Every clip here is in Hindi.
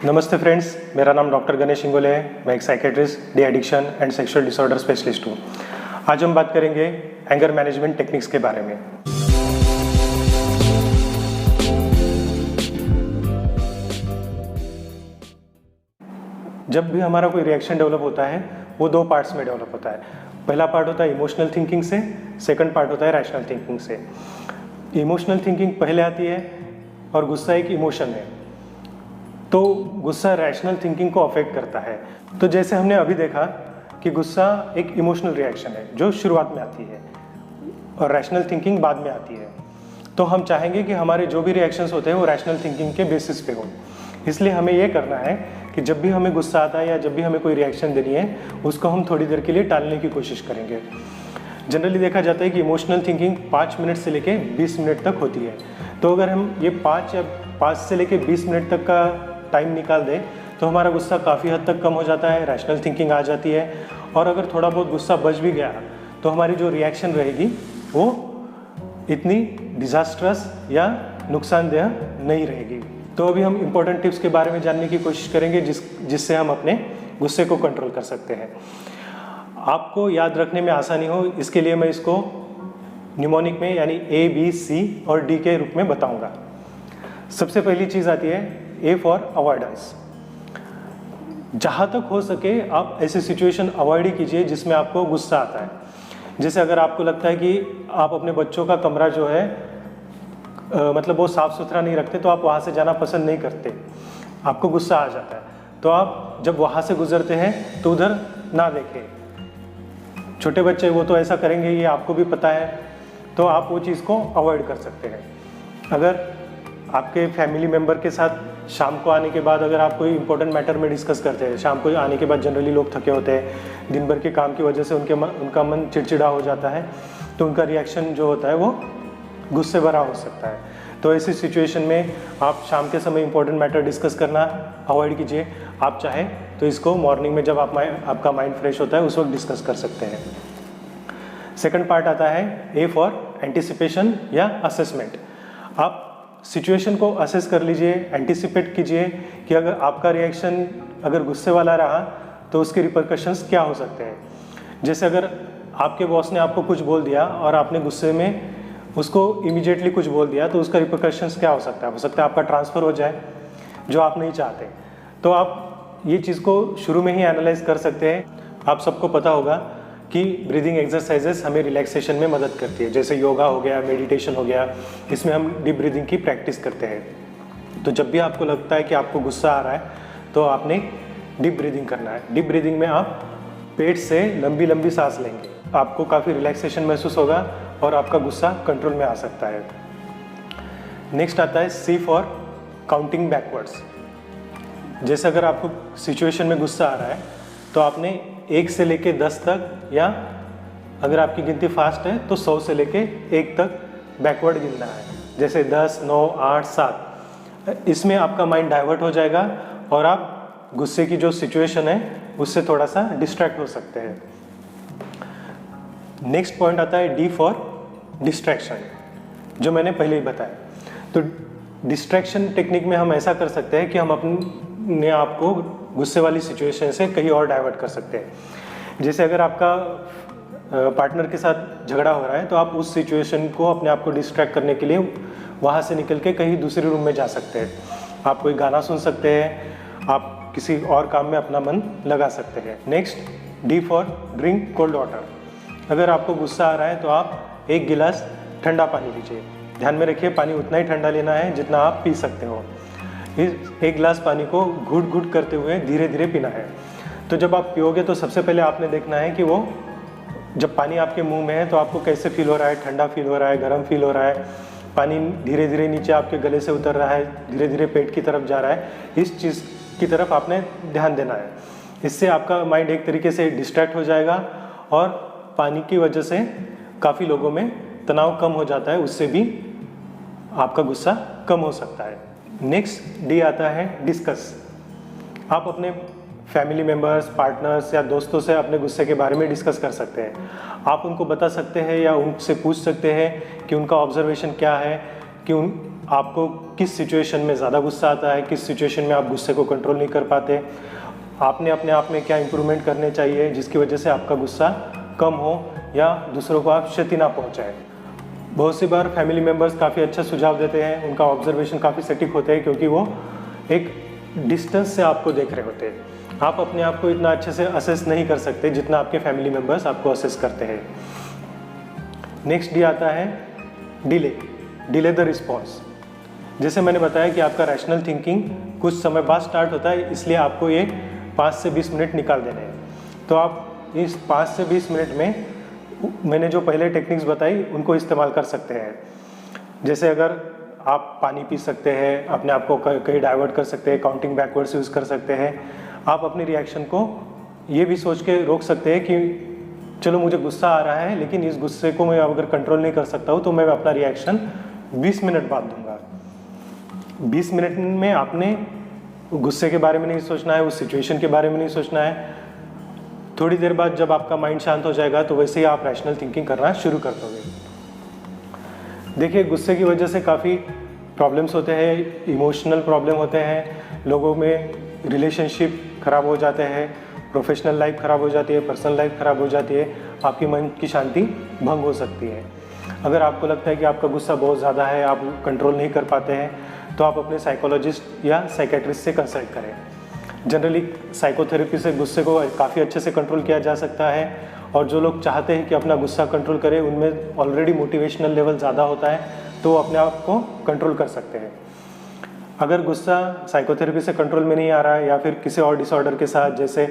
नमस्ते फ्रेंड्स, मेरा नाम डॉक्टर गणेश इंगोले है। मैं एक psychiatrist, de addiction and sexual disorder specialist हूँ। आज हम बात करेंगे एंगर मैनेजमेंट टेक्निक्स के बारे में। जब भी हमारा कोई रिएक्शन डेवलप होता है वो दो पार्ट्स में डेवलप होता है। पहला पार्ट होता है इमोशनल थिंकिंग से, सेकंड पार्ट होता है रैशनल थिंकिंग से। इमोशनल थिंकिंग पहले आती है और गुस्सा एक इमोशन है, तो गुस्सा रैशनल थिंकिंग को अफेक्ट करता है। तो जैसे हमने अभी देखा कि गुस्सा एक इमोशनल रिएक्शन है जो शुरुआत में आती है और रैशनल थिंकिंग बाद में आती है। तो हम चाहेंगे कि हमारे जो भी रिएक्शंस होते हैं वो रैशनल थिंकिंग के बेसिस पे हो। इसलिए हमें ये करना है कि जब भी हमें गुस्सा आता है या जब भी हमें कोई रिएक्शन देनी है उसको हम थोड़ी देर के लिए टालने की कोशिश करेंगे। जनरली देखा जाता है कि इमोशनल थिंकिंग 5 मिनट से लेके 20 मिनट तक होती है। तो अगर हम ये 5 से लेके 20 मिनट तक का टाइम निकाल दें तो हमारा गुस्सा काफ़ी हद तक कम हो जाता है, रैशनल थिंकिंग आ जाती है। और अगर थोड़ा बहुत गुस्सा बच भी गया तो हमारी जो रिएक्शन रहेगी वो इतनी डिजास्ट्रस या नुकसानदेह नहीं रहेगी। तो अभी हम इम्पोर्टेंट टिप्स के बारे में जानने की कोशिश करेंगे जिससे हम अपने गुस्से को कंट्रोल कर सकते हैं। आपको याद रखने में आसानी हो इसके लिए मैं इसको न्यूमोनिक में यानी ABC और D के रूप में बताऊंगा। सबसे पहली चीज़ आती है A फॉर अवॉइडेंस। जहाँ तक हो सके आप ऐसी सिचुएशन अवॉइड ही कीजिए जिसमें आपको गुस्सा आता है। जैसे अगर आपको लगता है कि आप अपने बच्चों का कमरा जो है मतलब वो साफ़ सुथरा नहीं रखते तो आप वहाँ से जाना पसंद नहीं करते, आपको गुस्सा आ जाता है। तो आप जब वहाँ से गुजरते हैं तो उधर ना देखें। छोटे बच्चे वो तो ऐसा करेंगे, ये आपको भी पता है, तो आप वो चीज़ को अवॉइड कर सकते हैं। अगर आपके फैमिली मेम्बर के साथ शाम को आने के बाद अगर आप कोई इंपॉर्टेंट मैटर में डिस्कस करते हैं, शाम को आने के बाद जनरली लोग थके होते हैं, दिन भर के काम की वजह से उनका मन चिड़चिड़ा हो जाता है, तो उनका रिएक्शन जो होता है वो गुस्से भरा हो सकता है। तो ऐसी सिचुएशन में आप शाम के समय इंपॉर्टेंट मैटर डिस्कस करना अवॉइड कीजिए। आप चाहें तो इसको मॉर्निंग में जब आपका माइंड फ्रेश होता है उस वक्त डिस्कस कर सकते हैं। सेकंड पार्ट आता है A फॉर एंटिसिपेशन या असेसमेंट। आप सिचुएशन को असेस कर लीजिए, एंटिसिपेट कीजिए कि अगर आपका रिएक्शन अगर गुस्से वाला रहा तो उसके रिपरकशंस क्या हो सकते हैं। जैसे अगर आपके बॉस ने आपको कुछ बोल दिया और आपने गुस्से में उसको इमीडिएटली कुछ बोल दिया तो उसका रिपरकशंस क्या हो सकता है। हो सकता है आपका ट्रांसफ़र हो जाए जो आप नहीं चाहते। तो आप ये चीज़ को शुरू में ही एनालाइज कर सकते हैं। आप सबको पता होगा कि ब्रीदिंग एक्सरसाइजेस हमें रिलैक्सेशन में मदद करती है, जैसे योगा हो गया, मेडिटेशन हो गया, इसमें हम डीप ब्रीदिंग की प्रैक्टिस करते हैं। तो जब भी आपको लगता है कि आपको गुस्सा आ रहा है तो आपने डीप ब्रीदिंग करना है। डीप ब्रीदिंग में आप पेट से लंबी लंबी सांस लेंगे, आपको काफ़ी रिलैक्सेशन महसूस होगा और आपका गुस्सा कंट्रोल में आ सकता है। नेक्स्ट आता है C फॉर काउंटिंग बैकवर्ड्स। जैसे अगर आपको सिचुएशन में गुस्सा आ रहा है तो आपने 1 से लेके 10 तक, या अगर आपकी गिनती फास्ट है तो 100 से लेके 1 तक बैकवर्ड गिनना है। जैसे 10, 9, 8, 7। इसमें आपका माइंड डाइवर्ट हो जाएगा और आप गुस्से की जो सिचुएशन है उससे थोड़ा सा डिस्ट्रैक्ट हो सकते हैं। नेक्स्ट पॉइंट आता है D फॉर डिस्ट्रैक्शन, जो मैंने पहले ही बताया। तो डिस्ट्रैक्शन टेक्निक में हम ऐसा कर सकते हैं कि हम अपने आप को गुस्से वाली सिचुएशन से कहीं और डाइवर्ट कर सकते हैं। जैसे अगर आपका पार्टनर के साथ झगड़ा हो रहा है तो आप उस सिचुएशन को अपने आप को डिस्ट्रैक्ट करने के लिए वहाँ से निकल के कहीं दूसरे रूम में जा सकते हैं। आप कोई गाना सुन सकते हैं, आप किसी और काम में अपना मन लगा सकते हैं। Next D for drink cold water. अगर आपको गुस्सा आ रहा है तो आप 1 गिलास ठंडा पानी लीजिए। ध्यान में रखिए पानी उतना ही ठंडा लेना है जितना आप पी सकते हो। इस 1 गिलास पानी को घूट घूट करते हुए धीरे धीरे पीना है। तो जब आप पियोगे तो सबसे पहले आपने देखना है कि वो जब पानी आपके मुंह में है तो आपको कैसे फील हो रहा है, ठंडा फील हो रहा है, गर्म फील हो रहा है, पानी धीरे धीरे नीचे आपके गले से उतर रहा है, धीरे धीरे पेट की तरफ जा रहा है। इस चीज़ की तरफ आपने ध्यान देना है। इससे आपका माइंड एक तरीके से डिस्ट्रैक्ट हो जाएगा और पानी की वजह से काफ़ी लोगों में तनाव कम हो जाता है, उससे भी आपका गुस्सा कम हो सकता है। नेक्स्ट D आता है डिस्कस। आप अपने फैमिली मेम्बर्स, पार्टनर्स या दोस्तों से अपने गुस्से के बारे में डिस्कस कर सकते हैं। आप उनको बता सकते हैं या उनसे पूछ सकते हैं कि उनका ऑब्जर्वेशन क्या है, कि आपको किस सिचुएशन में ज़्यादा गुस्सा आता है, किस सिचुएशन में आप गुस्से को कंट्रोल नहीं कर पाते, आपने अपने आप में क्या इम्प्रूवमेंट करने चाहिए जिसकी वजह से आपका गुस्सा कम हो या दूसरों को आप क्षति ना पहुंचाए। बहुत सी बार फैमिली मेम्बर्स काफ़ी अच्छा सुझाव देते हैं, उनका ऑब्जर्वेशन काफ़ी सटीक होते हैं क्योंकि वो एक डिस्टेंस से आपको देख रहे होते हैं। आप अपने आप को इतना अच्छे से असेस नहीं कर सकते जितना आपके फैमिली मेम्बर्स आपको असेस करते हैं। नेक्स्ट डी आता है डिले द रिस्पॉन्स। जैसे मैंने बताया कि आपका रैशनल थिंकिंग कुछ समय बाद स्टार्ट होता है, इसलिए आपको ये 5 से 20 मिनट निकाल देने हैं। तो आप इस 5 से 20 मिनट में मैंने जो पहले टेक्निक्स बताई उनको इस्तेमाल कर सकते हैं। जैसे अगर आप पानी पी सकते हैं, अपने आप को कहीं डाइवर्ट कर सकते हैं, काउंटिंग बैकवर्ड्स यूज़ कर सकते हैं। आप अपनी रिएक्शन को ये भी सोच के रोक सकते हैं कि चलो मुझे गुस्सा आ रहा है, लेकिन इस गुस्से को मैं अगर कंट्रोल नहीं कर सकता हूँ तो मैं अपना रिएक्शन 20 मिनट बाद दूंगा। 20 मिनट में आपने गुस्से के बारे में नहीं सोचना है, उस सिचुएशन के बारे में नहीं सोचना है। थोड़ी देर बाद जब आपका माइंड शांत हो जाएगा तो वैसे ही आप रैशनल थिंकिंग करना शुरू कर दोगे। देखिए, गुस्से की वजह से काफ़ी प्रॉब्लम्स होते हैं, इमोशनल प्रॉब्लम होते हैं, लोगों में रिलेशनशिप ख़राब हो जाते हैं, प्रोफेशनल लाइफ ख़राब हो जाती है, पर्सनल लाइफ ख़राब हो जाती है, आपकी मन की शांति भंग हो सकती है। अगर आपको लगता है कि आपका गुस्सा बहुत ज़्यादा है, आप कंट्रोल नहीं कर पाते हैं, तो आप अपने साइकोलॉजिस्ट या साइकेट्रिस्ट से कंसल्ट करें। जनरली साइकोथेरेपी से गुस्से को काफ़ी अच्छे से कंट्रोल किया जा सकता है, और जो लोग चाहते हैं कि अपना गुस्सा कंट्रोल करें, उनमें ऑलरेडी मोटिवेशनल लेवल ज़्यादा होता है, तो वो अपने आप को कंट्रोल कर सकते हैं। अगर गुस्सा साइकोथेरेपी से कंट्रोल में नहीं आ रहा है या फिर किसी और डिसऑर्डर के साथ, जैसे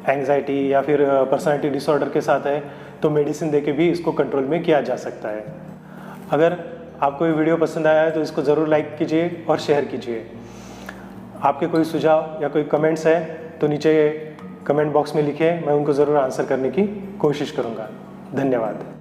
एंग्जाइटी या फिर पर्सनालिटी डिसऑर्डर के साथ है, तो मेडिसिन देके भी इसको कंट्रोल में किया जा सकता है। अगर आपको ये वीडियो पसंद आया है तो इसको ज़रूर लाइक कीजिए और शेयर कीजिए। आपके कोई सुझाव या कोई कमेंट्स है तो नीचे कमेंट बॉक्स में लिखिए, मैं उनको ज़रूर आंसर करने की कोशिश करूँगा। धन्यवाद।